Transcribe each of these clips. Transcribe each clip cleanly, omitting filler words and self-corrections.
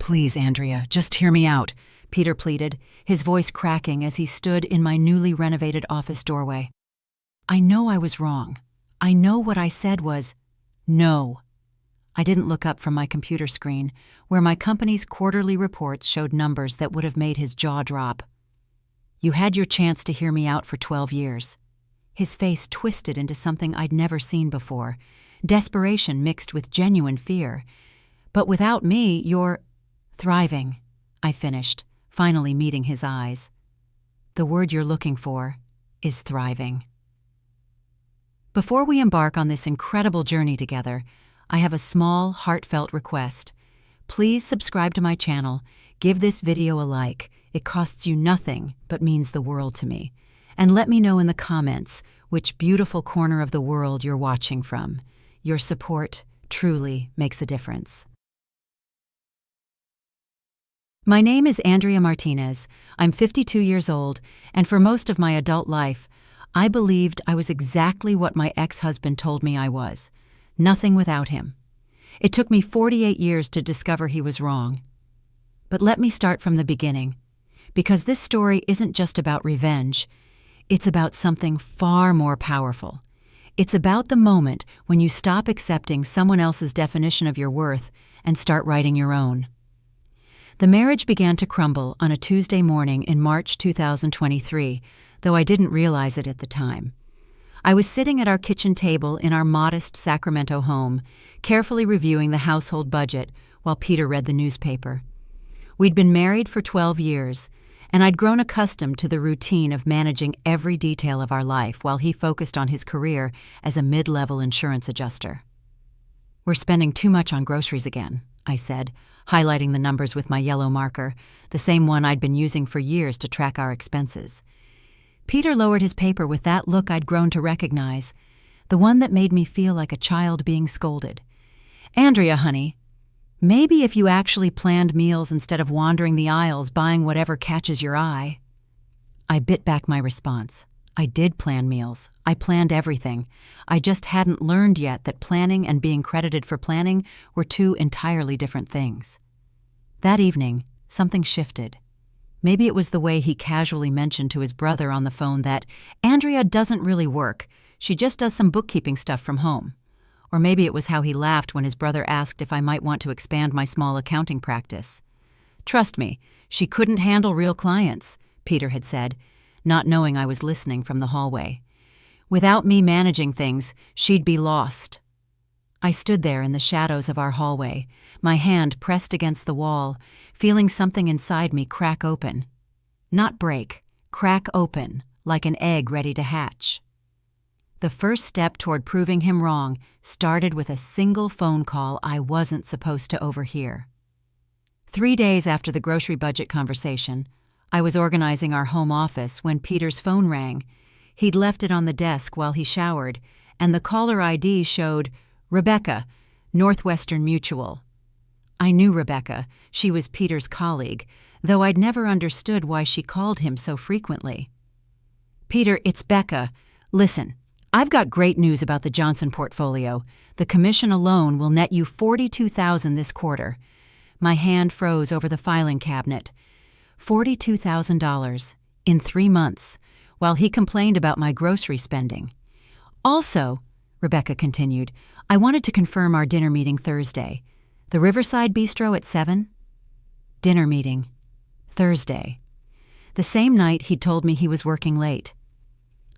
Please, Andrea, just hear me out, Peter pleaded, his voice cracking as he stood in my newly renovated office doorway. I know I was wrong. I know what I said was, no. I didn't look up from my computer screen, where my company's quarterly reports showed numbers that would have made his jaw drop. You had your chance to hear me out for 12 years. His face twisted into something I'd never seen before, desperation mixed with genuine fear. But without me, you're thriving, I finished, finally meeting his eyes. The word you're looking for is thriving. Before we embark on this incredible journey together, I have a small, heartfelt request. Please subscribe to my channel, give this video a like. It costs you nothing but means the world to me. And let me know in the comments which beautiful corner of the world you're watching from. Your support truly makes a difference. My name is Andrea Martinez. I'm 52 years old, and for most of my adult life, I believed I was exactly what my ex-husband told me I was. Nothing without him. It took me 48 years to discover he was wrong. But let me start from the beginning, because this story isn't just about revenge. It's about something far more powerful. It's about the moment when you stop accepting someone else's definition of your worth and start writing your own. The marriage began to crumble on a Tuesday morning in March 2023, though I didn't realize it at the time. I was sitting at our kitchen table in our modest Sacramento home, carefully reviewing the household budget while Peter read the newspaper. We'd been married for 12 years, and I'd grown accustomed to the routine of managing every detail of our life while he focused on his career as a mid-level insurance adjuster. We're spending too much on groceries again, I said, highlighting the numbers with my yellow marker, the same one I'd been using for years to track our expenses. Peter lowered his paper with that look I'd grown to recognize, the one that made me feel like a child being scolded. Andrea, honey, maybe if you actually planned meals instead of wandering the aisles buying whatever catches your eye. I bit back my response. I did plan meals. I planned everything. I just hadn't learned yet that planning and being credited for planning were two entirely different things. That evening, something shifted. Maybe it was the way he casually mentioned to his brother on the phone that Andrea doesn't really work. She just does some bookkeeping stuff from home. Or maybe it was how he laughed when his brother asked if I might want to expand my small accounting practice. Trust me, she couldn't handle real clients, Peter had said, not knowing I was listening from the hallway. Without me managing things, she'd be lost. I stood there in the shadows of our hallway, my hand pressed against the wall, feeling something inside me crack open. Not break, crack open, like an egg ready to hatch. The first step toward proving him wrong started with a single phone call I wasn't supposed to overhear. 3 days after the grocery budget conversation, I was organizing our home office when Peter's phone rang. He'd left it on the desk while he showered, and the caller ID showed Rebecca, Northwestern Mutual. I knew Rebecca. She was Peter's colleague, though I'd never understood why she called him so frequently. Peter, it's Becca. Listen, I've got great news about the Johnson portfolio. The commission alone will net you $42,000 this quarter. My hand froze over the filing cabinet. $42,000 in 3 months, while he complained about my grocery spending. Also, Rebecca continued, I wanted to confirm our dinner meeting Thursday. The Riverside Bistro at 7? Dinner meeting. Thursday. The same night he'd told me he was working late.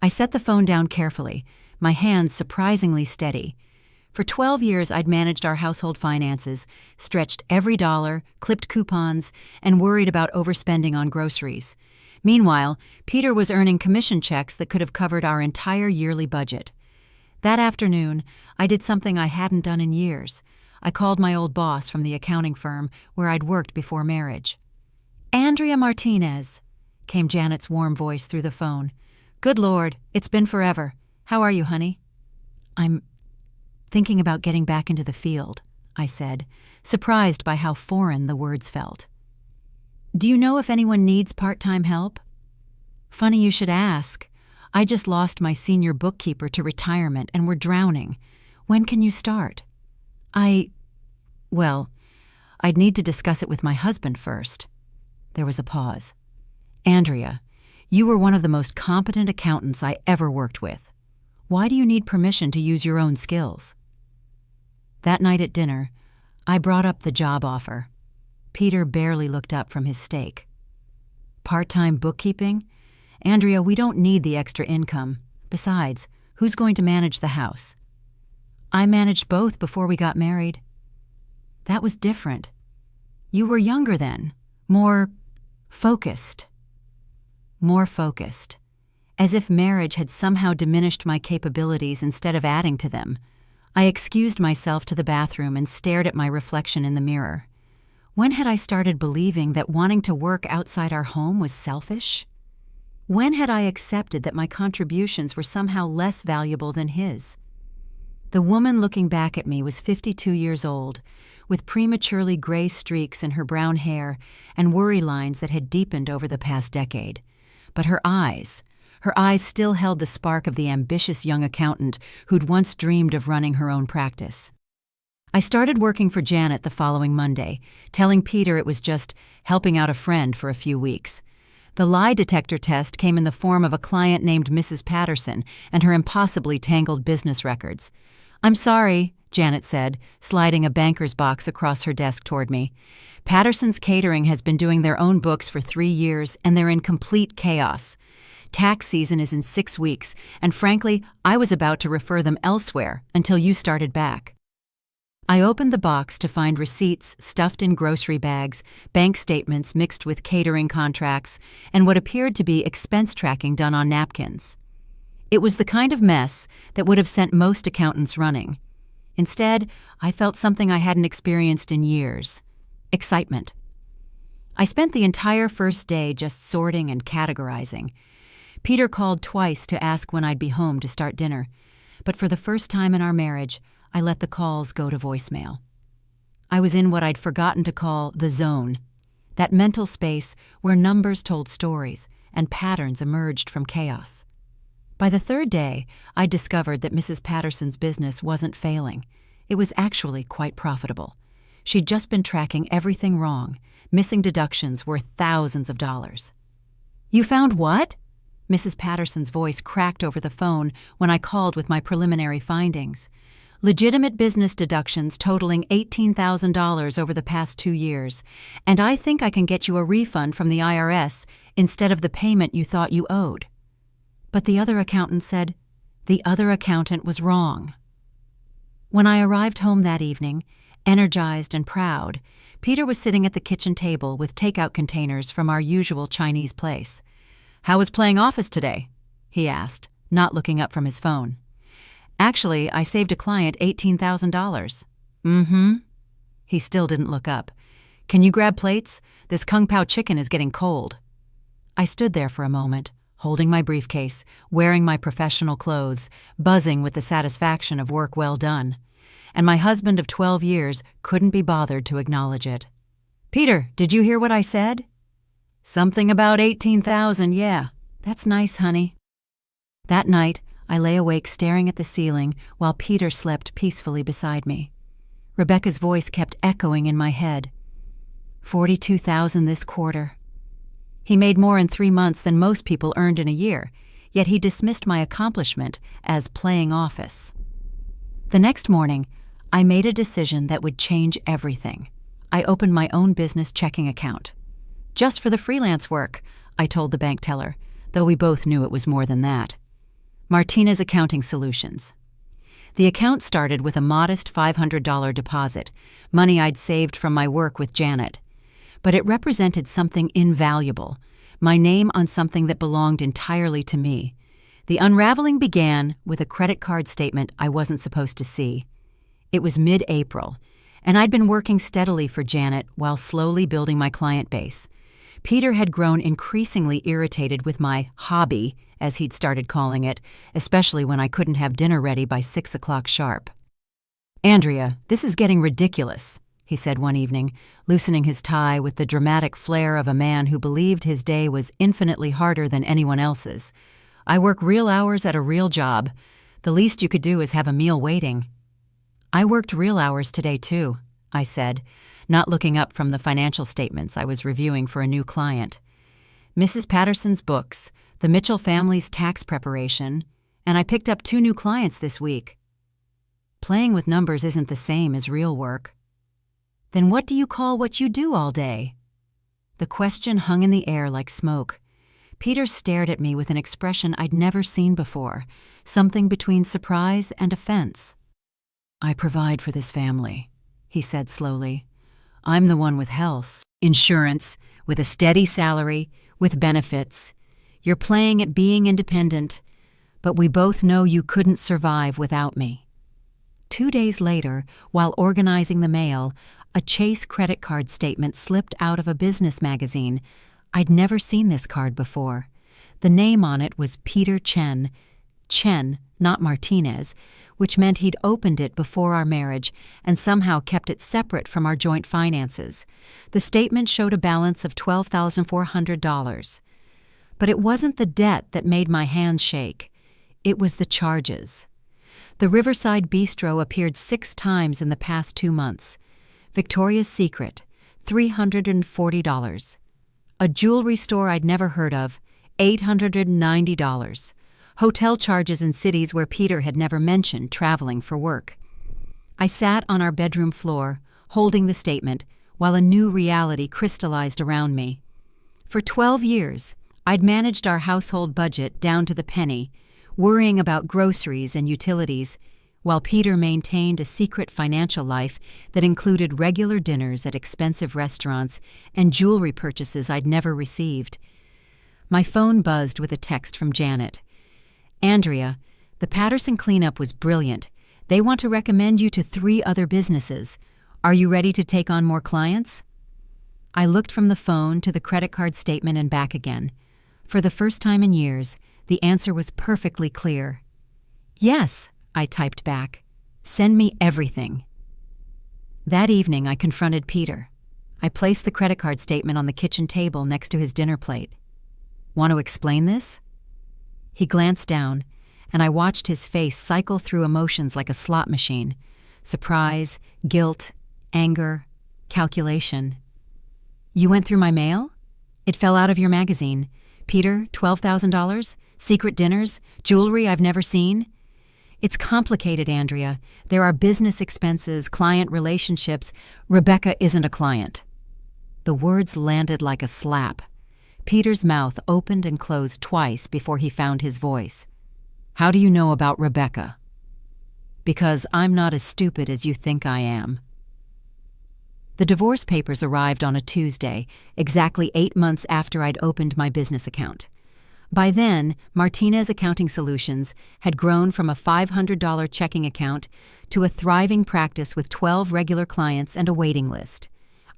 I set the phone down carefully, my hands surprisingly steady. For 12 years I'd managed our household finances, stretched every dollar, clipped coupons, and worried about overspending on groceries. Meanwhile, Peter was earning commission checks that could have covered our entire yearly budget. That afternoon, I did something I hadn't done in years. I called my old boss from the accounting firm where I'd worked before marriage. Andrea Martinez, came Janet's warm voice through the phone. Good Lord, it's been forever. How are you, honey? I'm thinking about getting back into the field, I said, surprised by how foreign the words felt. Do you know if anyone needs part-time help? Funny you should ask. I just lost my senior bookkeeper to retirement and we're drowning. When can you start? I'd need to discuss it with my husband first. There was a pause. Andrea, you were one of the most competent accountants I ever worked with. Why do you need permission to use your own skills? That night at dinner, I brought up the job offer. Peter barely looked up from his steak. Part-time bookkeeping? Andrea, we don't need the extra income. Besides, who's going to manage the house? I managed both before we got married. That was different. You were younger then, more focused. More focused. As if marriage had somehow diminished my capabilities instead of adding to them. I excused myself to the bathroom and stared at my reflection in the mirror. When had I started believing that wanting to work outside our home was selfish? When had I accepted that my contributions were somehow less valuable than his? The woman looking back at me was 52 years old, with prematurely gray streaks in her brown hair and worry lines that had deepened over the past decade. But her eyes still held the spark of the ambitious young accountant who'd once dreamed of running her own practice. I started working for Janet the following Monday, telling Peter it was just helping out a friend for a few weeks. The lie detector test came in the form of a client named Mrs. Patterson and her impossibly tangled business records. "I'm sorry," Janet said, sliding a banker's box across her desk toward me. "Patterson's Catering has been doing their own books for 3 years, and they're in complete chaos. Tax season is in 6 weeks, and frankly, I was about to refer them elsewhere until you started back." I opened the box to find receipts stuffed in grocery bags, bank statements mixed with catering contracts, and what appeared to be expense tracking done on napkins. It was the kind of mess that would have sent most accountants running. Instead, I felt something I hadn't experienced in years: excitement. I spent the entire first day just sorting and categorizing. Peter called twice to ask when I'd be home to start dinner, but for the first time in our marriage, I let the calls go to voicemail. I was in what I'd forgotten to call the zone, that mental space where numbers told stories and patterns emerged from chaos. By the third day, I discovered that Mrs. Patterson's business wasn't failing. It was actually quite profitable. She'd just been tracking everything wrong, missing deductions worth thousands of dollars. "You found what?" Mrs. Patterson's voice cracked over the phone when I called with my preliminary findings. "Legitimate business deductions totaling $18,000 over the past 2 years, and I think I can get you a refund from the IRS instead of the payment you thought you owed." But the other accountant said the other accountant was wrong. When I arrived home that evening, energized and proud, Peter was sitting at the kitchen table with takeout containers from our usual Chinese place. "How was playing office today?" he asked, not looking up from his phone. "Actually, I saved a client $18,000. "Mm-hmm." He still didn't look up. "Can you grab plates? This Kung Pao chicken is getting cold." I stood there for a moment, holding my briefcase, wearing my professional clothes, buzzing with the satisfaction of work well done. And my husband of 12 years couldn't be bothered to acknowledge it. "Peter, did you hear what I said?" "Something about 18,000, yeah. That's nice, honey." That night, I lay awake staring at the ceiling while Peter slept peacefully beside me. Rebecca's voice kept echoing in my head. 42,000 this quarter. He made more in 3 months than most people earned in a year, yet he dismissed my accomplishment as playing office. The next morning, I made a decision that would change everything. I opened my own business checking account. "Just for the freelance work," I told the bank teller, though we both knew it was more than that. Martinez Accounting Solutions. The account started with a modest $500 deposit, money I'd saved from my work with Janet. But it represented something invaluable, my name on something that belonged entirely to me. The unraveling began with a credit card statement I wasn't supposed to see. It was mid-April, and I'd been working steadily for Janet while slowly building my client base. Peter had grown increasingly irritated with my hobby, as he'd started calling it, especially when I couldn't have dinner ready by 6 o'clock sharp. "Andrea, this is getting ridiculous," he said one evening, loosening his tie with the dramatic flair of a man who believed his day was infinitely harder than anyone else's. "I work real hours at a real job. The least you could do is have a meal waiting." "I worked real hours today, too," I said, not looking up from the financial statements I was reviewing for a new client. Mrs. Patterson's books, the Mitchell family's tax preparation, and I picked up 2 new clients this week. Playing with numbers isn't the same as real work. Then what do you call what you do all day? The question hung in the air like smoke. Peter stared at me with an expression I'd never seen before, something between surprise and offense. I provide for this family, he said slowly. I'm the one with health, insurance, with a steady salary, with benefits. You're playing at being independent, but we both know you couldn't survive without me. 2 days later, while organizing the mail, a Chase credit card statement slipped out of a business magazine. I'd never seen this card before. The name on it was Peter Chen, not Martinez, which meant he'd opened it before our marriage and somehow kept it separate from our joint finances. The statement showed a balance of $12,400. But it wasn't the debt that made my hands shake. It was the charges. The Riverside Bistro appeared 6 times in the past 2 months. Victoria's Secret, $340. A jewelry store I'd never heard of, $890. Hotel charges in cities where Peter had never mentioned traveling for work. I sat on our bedroom floor, holding the statement, while a new reality crystallized around me. For 12 years, I'd managed our household budget down to the penny, worrying about groceries and utilities, while Peter maintained a secret financial life that included regular dinners at expensive restaurants and jewelry purchases I'd never received. My phone buzzed with a text from Janet. Andrea, the Patterson cleanup was brilliant. They want to recommend you to 3 other businesses. Are you ready to take on more clients? I looked from the phone to the credit card statement and back again. For the first time in years, the answer was perfectly clear. Yes, I typed back. Send me everything. That evening, I confronted Peter. I placed the credit card statement on the kitchen table next to his dinner plate. Want to explain this? He glanced down, and I watched his face cycle through emotions like a slot machine. Surprise, guilt, anger, calculation. You went through my mail? It fell out of your magazine. Peter, $12,000? Secret dinners? Jewelry I've never seen? It's complicated, Andrea. There are business expenses, client relationships. Rebecca isn't a client. The words landed like a slap. Peter's mouth opened and closed twice before he found his voice. How do you know about Rebecca? Because I'm not as stupid as you think I am. The divorce papers arrived on a Tuesday, exactly 8 months after I'd opened my business account. By then, Martinez Accounting Solutions had grown from a $500 checking account to a thriving practice with 12 regular clients and a waiting list.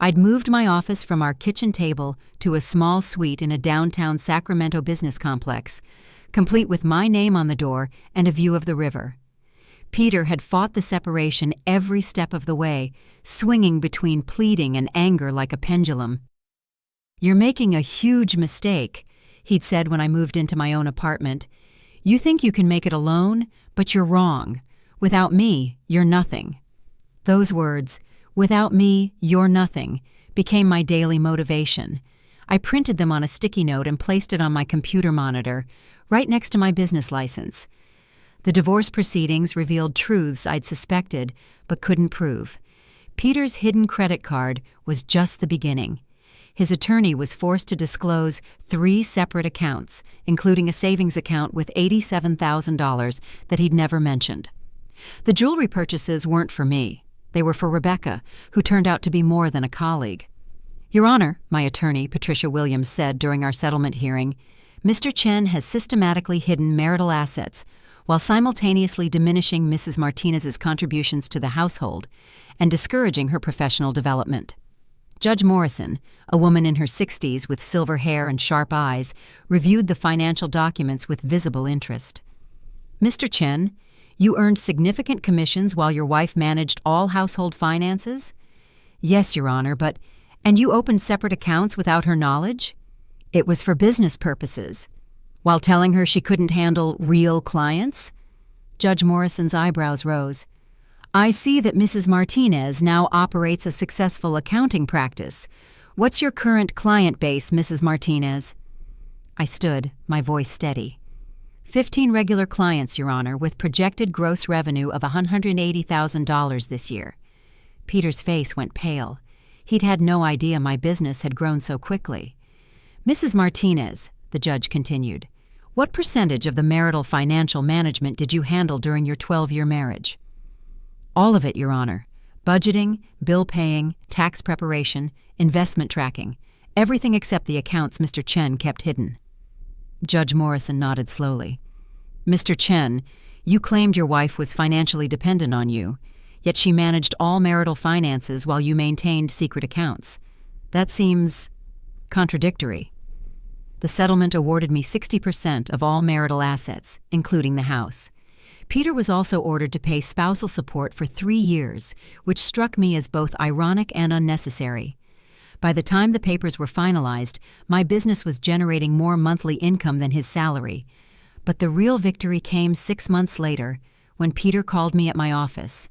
I'd moved my office from our kitchen table to a small suite in a downtown Sacramento business complex, complete with my name on the door and a view of the river. Peter had fought the separation every step of the way, swinging between pleading and anger like a pendulum. "You're making a huge mistake," he'd said when I moved into my own apartment. "You think you can make it alone, but you're wrong. Without me, you're nothing." Those words, "Without me, you're nothing," became my daily motivation. I printed them on a sticky note and placed it on my computer monitor, right next to my business license. The divorce proceedings revealed truths I'd suspected but couldn't prove. Peter's hidden credit card was just the beginning. His attorney was forced to disclose 3 separate accounts, including a savings account with $87,000 that he'd never mentioned. The jewelry purchases weren't for me. They were for Rebecca, who turned out to be more than a colleague. "Your Honor," my attorney, Patricia Williams, said during our settlement hearing, "Mr. Chen has systematically hidden marital assets while simultaneously diminishing Mrs. Martinez's contributions to the household and discouraging her professional development." Judge Morrison, a woman in her 60s with silver hair and sharp eyes, reviewed the financial documents with visible interest. "Mr. Chen, you earned significant commissions while your wife managed all household finances?" "Yes, Your Honor, and you opened separate accounts without her knowledge?" "It was for business purposes." "While telling her she couldn't handle real clients?" Judge Morrison's eyebrows rose. I see that Mrs. Martinez now operates a successful accounting practice. What's your current client base, Mrs. Martinez? I stood, my voice steady. 15 regular clients, Your Honor, with projected gross revenue of $180,000 this year. Peter's face went pale. He'd had no idea my business had grown so quickly. Mrs. Martinez, the judge continued, what percentage of the marital financial management did you handle during your 12-year marriage? All of it, Your Honor. Budgeting, bill paying, tax preparation, investment tracking, everything except the accounts Mr. Chen kept hidden. Judge Morrison nodded slowly. Mr. Chen, you claimed your wife was financially dependent on you, yet she managed all marital finances while you maintained secret accounts. That seems contradictory. The settlement awarded me 60% of all marital assets, including the house. Peter was also ordered to pay spousal support for 3 years, which struck me as both ironic and unnecessary. By the time the papers were finalized, my business was generating more monthly income than his salary. But the real victory came 6 months later, when Peter called me at my office.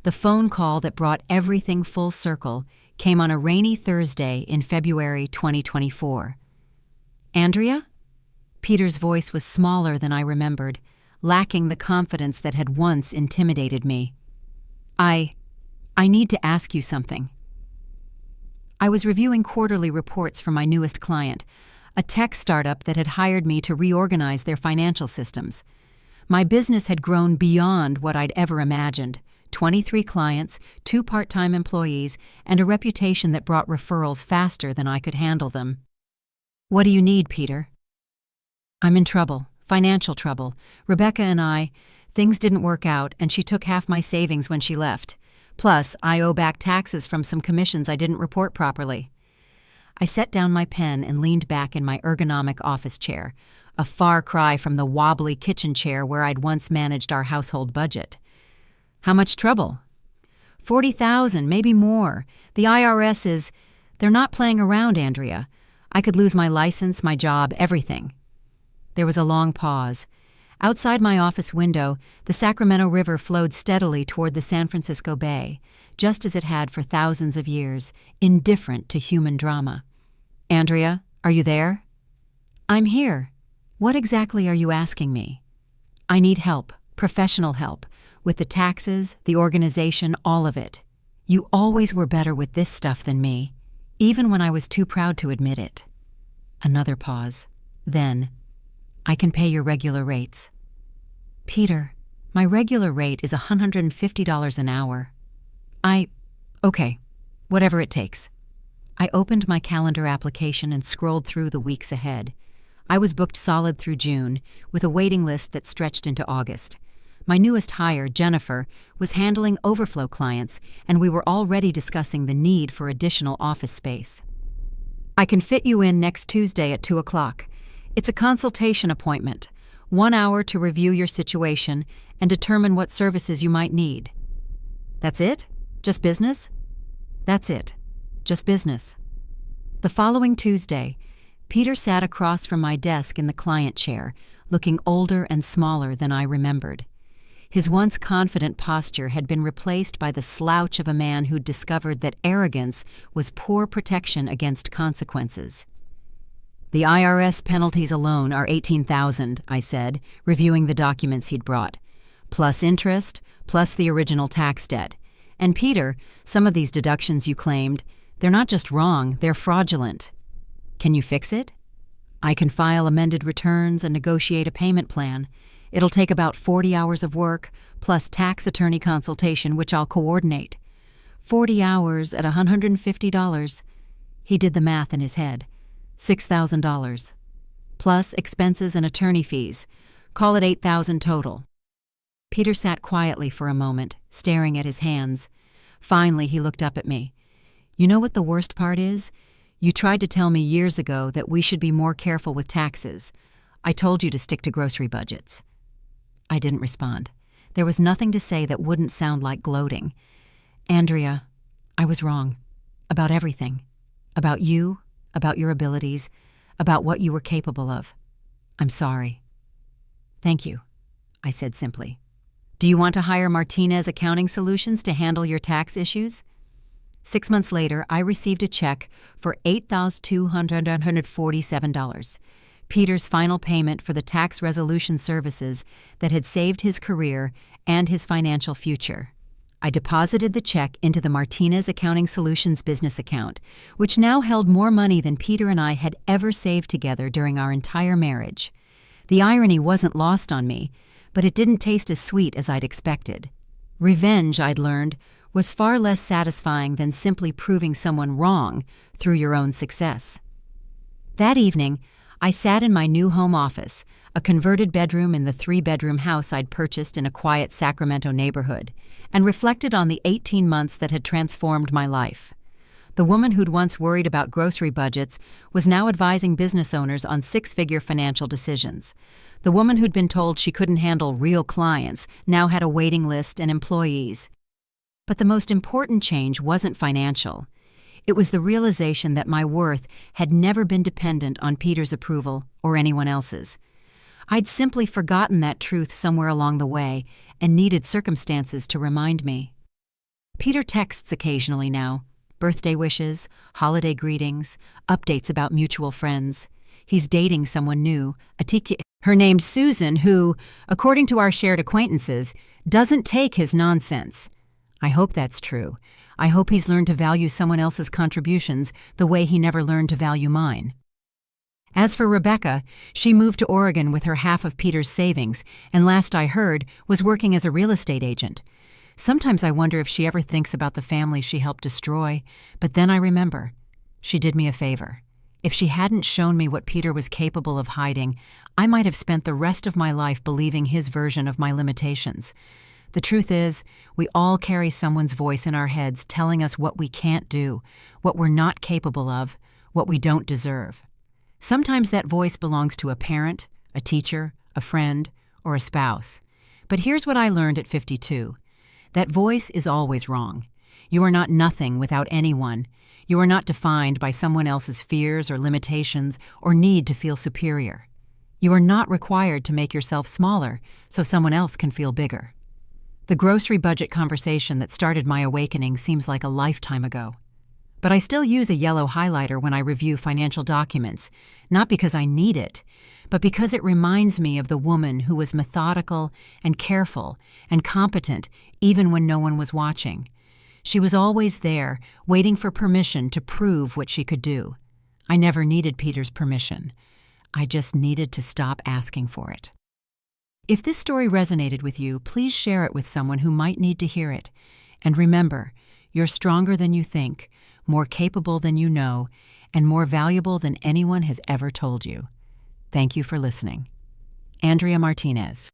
The phone call that brought everything full circle came on a rainy Thursday in February 2024. Andrea? Peter's voice was smaller than I remembered, lacking the confidence that had once intimidated me. I need to ask you something. I was reviewing quarterly reports for my newest client, a tech startup that had hired me to reorganize their financial systems. My business had grown beyond what I'd ever imagined. 23 clients, 2 part-time employees, and a reputation that brought referrals faster than I could handle them. What do you need, Peter? I'm in trouble. Financial trouble. Rebecca and things didn't work out, and she took half my savings when she left. Plus, I owe back taxes from some commissions I didn't report properly. I set down my pen and leaned back in my ergonomic office chair, a far cry from the wobbly kitchen chair where I'd once managed our household budget. How much trouble? 40,000, maybe more. The IRS they're not playing around, Andrea. I could lose my license, my job, everything. There was a long pause. Outside my office window, the Sacramento River flowed steadily toward the San Francisco Bay, just as it had for thousands of years, indifferent to human drama. Andrea, are you there? I'm here. What exactly are you asking me? I need help, professional help, with the taxes, the organization, all of it. You always were better with this stuff than me, even when I was too proud to admit it. Another pause. Then, I can pay your regular rates. Peter, my regular rate is $150 an hour. Okay, whatever it takes. I opened my calendar application and scrolled through the weeks ahead. I was booked solid through June, with a waiting list that stretched into August. My newest hire, Jennifer, was handling overflow clients, and we were already discussing the need for additional office space. I can fit you in next Tuesday at 2 o'clock. It's a consultation appointment, 1 hour to review your situation and determine what services you might need. That's it? Just business? That's it. Just business. The following Tuesday, Peter sat across from my desk in the client chair, looking older and smaller than I remembered. His once confident posture had been replaced by the slouch of a man who'd discovered that arrogance was poor protection against consequences. The IRS penalties alone are $18,000, I said, reviewing the documents he'd brought, plus interest, plus the original tax debt. And Peter, some of these deductions you claimed, they're not just wrong, they're fraudulent. Can you fix it? I can file amended returns and negotiate a payment plan. It'll take about 40 hours of work, plus tax attorney consultation, which I'll coordinate. 40 hours at $150. He did the math in his head. $6,000. Plus expenses and attorney fees. Call it $8,000 total. Peter sat quietly for a moment, staring at his hands. Finally, he looked up at me. You know what the worst part is? You tried to tell me years ago that we should be more careful with taxes. I told you to stick to grocery budgets. I didn't respond. There was nothing to say that wouldn't sound like gloating. Andrea, I was wrong. About everything. About you, about your abilities, about what you were capable of. I'm sorry. Thank you, I said simply. Do you want to hire Martinez Accounting Solutions to handle your tax issues? 6 months later, I received a check for $8,247, Peter's final payment for the tax resolution services that had saved his career and his financial future. I deposited the check into the Martinez Accounting Solutions business account, which now held more money than Peter and I had ever saved together during our entire marriage. The irony wasn't lost on me, but it didn't taste as sweet as I'd expected. Revenge, I'd learned, was far less satisfying than simply proving someone wrong through your own success. That evening, I sat in my new home office, a converted bedroom in the 3-bedroom house I'd purchased in a quiet Sacramento neighborhood, and reflected on the 18 months that had transformed my life. The woman who'd once worried about grocery budgets was now advising business owners on 6-figure financial decisions. The woman who'd been told she couldn't handle real clients now had a waiting list and employees. But the most important change wasn't financial. It was the realization that my worth had never been dependent on Peter's approval or anyone else's. I'd simply forgotten that truth somewhere along the way and needed circumstances to remind me. Peter texts occasionally now. Birthday wishes, holiday greetings, updates about mutual friends. He's dating someone new, her named Susan, who, according to our shared acquaintances, doesn't take his nonsense. I hope that's true. I hope he's learned to value someone else's contributions the way he never learned to value mine. As for Rebecca, she moved to Oregon with her half of Peter's savings, and last I heard, was working as a real estate agent. Sometimes I wonder if she ever thinks about the family she helped destroy, but then I remember. She did me a favor. If she hadn't shown me what Peter was capable of hiding, I might have spent the rest of my life believing his version of my limitations. The truth is, we all carry someone's voice in our heads telling us what we can't do, what we're not capable of, what we don't deserve. Sometimes that voice belongs to a parent, a teacher, a friend, or a spouse. But here's what I learned at 52. That voice is always wrong. You are not nothing without anyone. You are not defined by someone else's fears or limitations or need to feel superior. You are not required to make yourself smaller so someone else can feel bigger. The grocery budget conversation that started my awakening seems like a lifetime ago. But I still use a yellow highlighter when I review financial documents, not because I need it, but because it reminds me of the woman who was methodical and careful and competent even when no one was watching. She was always there, waiting for permission to prove what she could do. I never needed Peter's permission. I just needed to stop asking for it. If this story resonated with you, please share it with someone who might need to hear it. And remember, you're stronger than you think, more capable than you know, and more valuable than anyone has ever told you. Thank you for listening. Andrea Martinez.